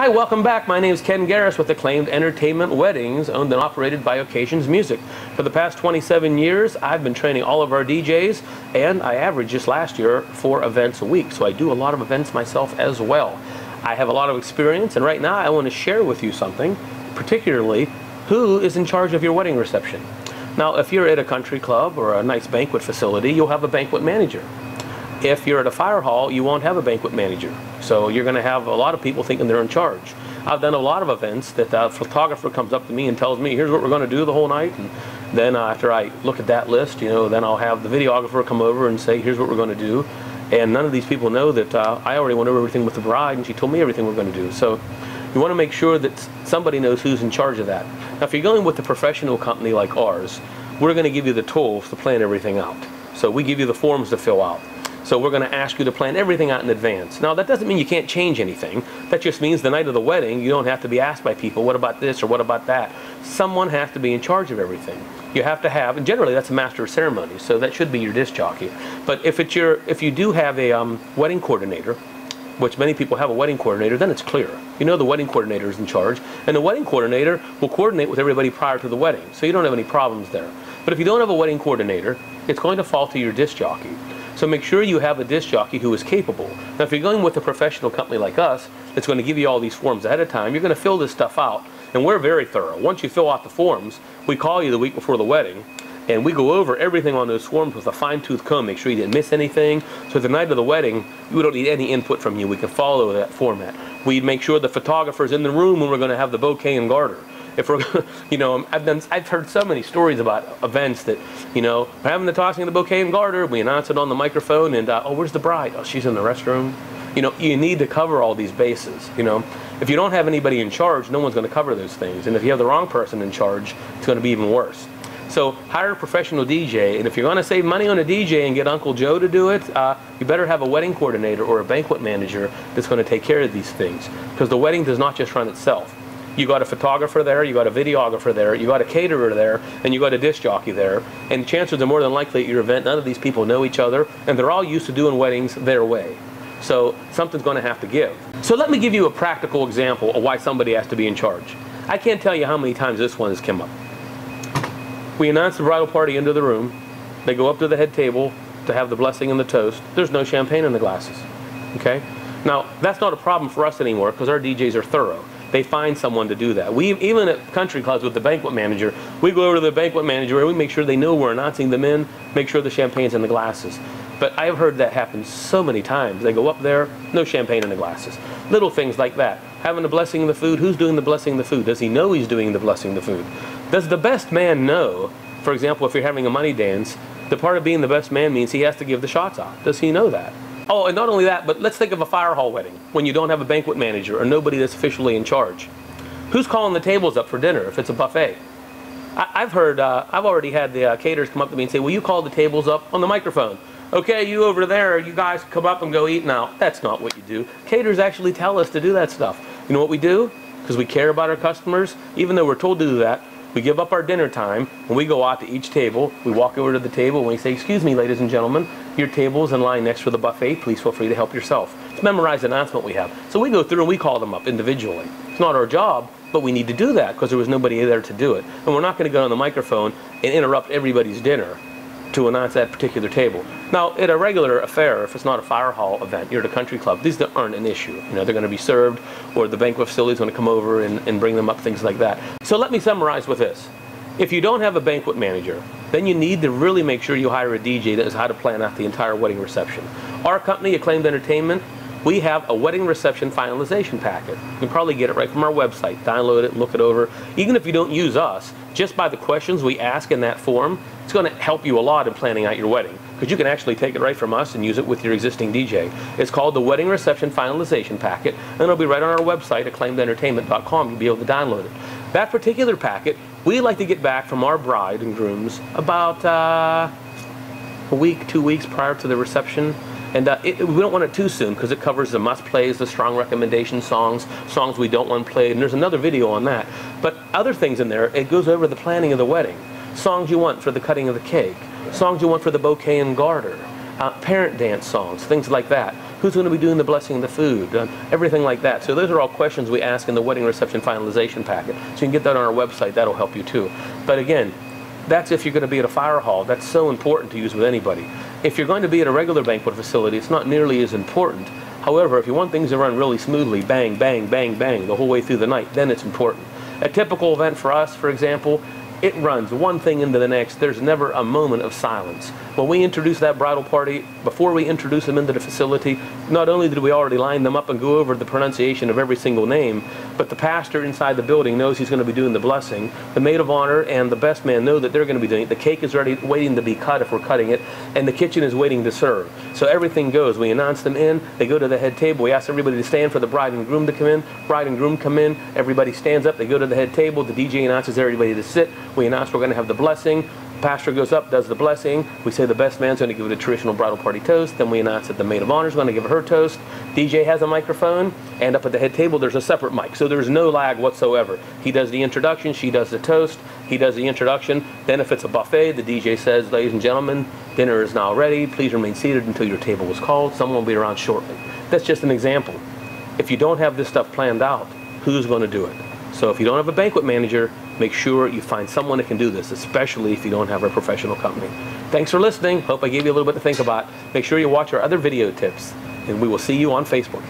Hi, welcome back. My name is Ken Garris with Acclaimed Entertainment Weddings, owned and operated by Occasions Music. For the past 27 years, I've been training all of our DJs, and I averaged just last year 4 events a week, so I do a lot of events myself as well. I have a lot of experience, and right now I want to share with you something, particularly who is in charge of your wedding reception. Now, if you're at a country club or a nice banquet facility, you'll have a banquet manager. If you're at a fire hall, you won't have a banquet manager. So you're going to have a lot of people thinking they're in charge. I've done a lot of events that the photographer comes up to me and tells me, here's what we're going to do the whole night. And then after I look at that list, then I'll have the videographer come over and say, here's what we're going to do. And none of these people know that I already went over everything with the bride, and she told me everything we're going to do. So you want to make sure that somebody knows who's in charge of that. Now, if you're going with a professional company like ours, we're going to give you the tools to plan everything out. So we give you the forms to fill out. So we're going to ask you to plan everything out in advance. Now, that doesn't mean you can't change anything. That just means the night of the wedding, you don't have to be asked by people, what about this or what about that? Someone has to be in charge of everything. You have to have, and generally that's a master of ceremonies, so that should be your disc jockey. But if you do have a wedding coordinator, which many people have a wedding coordinator, then it's clear. You know the wedding coordinator is in charge, and the wedding coordinator will coordinate with everybody prior to the wedding, so you don't have any problems there. But if you don't have a wedding coordinator, it's going to fall to your disc jockey. So make sure you have a disc jockey who is capable. Now, if you're going with a professional company like us, that's going to give you all these forms ahead of time, you're going to fill this stuff out, and we're very thorough. Once you fill out the forms, we call you the week before the wedding, and we go over everything on those forms with a fine-tooth comb, make sure you didn't miss anything. So the night of the wedding, we don't need any input from you. We can follow that format. We make sure the photographer's in the room when we're going to have the bouquet and garter. If we're, I've heard so many stories about events that, we're having the tossing of the bouquet and garter, we announce it on the microphone, and, oh, where's the bride? Oh, she's in the restroom. You need to cover all these bases, If you don't have anybody in charge, no one's going to cover those things. And if you have the wrong person in charge, it's going to be even worse. So hire a professional DJ, and if you're going to save money on a DJ and get Uncle Joe to do it, you better have a wedding coordinator or a banquet manager that's going to take care of these things. Because the wedding does not just run itself. You got a photographer there, you got a videographer there, you got a caterer there, and you got a disc jockey there. And chances are more than likely at your event, none of these people know each other, and they're all used to doing weddings their way. So something's going to have to give. So let me give you a practical example of why somebody has to be in charge. I can't tell you how many times this one has come up. We announce the bridal party into the room. They go up to the head table to have the blessing and the toast. There's no champagne in the glasses. Okay? Now, that's not a problem for us anymore because our DJs are thorough. They find someone to do that. Even at country clubs with the banquet manager, we go over to the banquet manager and we make sure they know we're announcing them in, make sure the champagne's in the glasses. But I've heard that happen so many times. They go up there, no champagne in the glasses. Little things like that. Having the blessing of the food, who's doing the blessing of the food? Does he know he's doing the blessing of the food? Does the best man know, for example, if you're having a money dance, the part of being the best man means he has to give the shots out. Does he know that? Oh, and not only that, but let's think of a fire hall wedding when you don't have a banquet manager or nobody that's officially in charge. Who's calling the tables up for dinner if it's a buffet? I've already had the caterers come up to me and say, will you call the tables up on the microphone? Okay, you over there, you guys come up and go eat now. That's not what you do. Caterers actually tell us to do that stuff. You know what we do? Because we care about our customers, even though we're told to do that, we give up our dinner time, and we go out to each table. We walk over to the table, and we say, excuse me, ladies and gentlemen, your table is in line next to the buffet. Please feel free to help yourself. It's a memorized announcement we have. So we go through and we call them up individually. It's not our job, but we need to do that because there was nobody there to do it. And we're not going to go on the microphone and interrupt everybody's dinner to announce that particular table. Now, at a regular affair, if it's not a fire hall event, you're at a country club, these aren't an issue. They're going to be served, or the banquet facility is going to come over and bring them up, things like that. So let me summarize with this. If you don't have a banquet manager, then you need to really make sure you hire a DJ that knows how to plan out the entire wedding reception. Our company, Acclaimed Entertainment, we have a wedding reception finalization packet. You can probably get it right from our website. Download it and look it over. Even if you don't use us, just by the questions we ask in that form, it's going to help you a lot in planning out your wedding. Because you can actually take it right from us and use it with your existing DJ. It's called the Wedding Reception Finalization Packet, and it'll be right on our website, acclaimedentertainment.com. You'll be able to download it. That particular packet, we like to get back from our bride and grooms about a week, 2 weeks prior to the reception. And we don't want it too soon because it covers the must plays, the strong recommendation songs, songs we don't want played, and there's another video on that. But other things in there, it goes over the planning of the wedding. Songs you want for the cutting of the cake, songs you want for the bouquet and garter, parent dance songs, things like that. Who's going to be doing the blessing of the food? Everything like that. So those are all questions we ask in the wedding reception finalization packet. So you can get that on our website. That'll help you too. But again, that's if you're going to be at a fire hall. That's so important to use with anybody. If you're going to be at a regular banquet facility, it's not nearly as important. However, if you want things to run really smoothly, bang, bang, bang, bang, the whole way through the night, then it's important. A typical event for us, for example, it runs one thing into the next. There's never a moment of silence. When we introduce that bridal party, before we introduce them into the facility, not only did we already line them up and go over the pronunciation of every single name, but the pastor inside the building knows he's going to be doing the blessing. The maid of honor and the best man know that they're going to be doing it. The cake is already waiting to be cut if we're cutting it, and the kitchen is waiting to serve. So everything goes. We announce them in, they go to the head table. We ask everybody to stand for the bride and groom to come in. Bride and groom come in, everybody stands up, they go to the head table, the DJ announces everybody to sit. We announce we're going to have the blessing. Pastor goes up, does the blessing. We say the best man's going to give it a traditional bridal party toast. Then we announce that the maid of honor is going to give her toast. DJ has a microphone, and up at the head table there's a separate mic. So there's no lag whatsoever. He does the introduction, she does the toast, he does the introduction. Then if it's a buffet, the DJ says, ladies and gentlemen, dinner is now ready. Please remain seated until your table is called. Someone will be around shortly. That's just an example. If you don't have this stuff planned out, who's going to do it? So if you don't have a banquet manager, make sure you find someone that can do this, especially if you don't have a professional company. Thanks for listening. Hope I gave you a little bit to think about. Make sure you watch our other video tips, and we will see you on Facebook.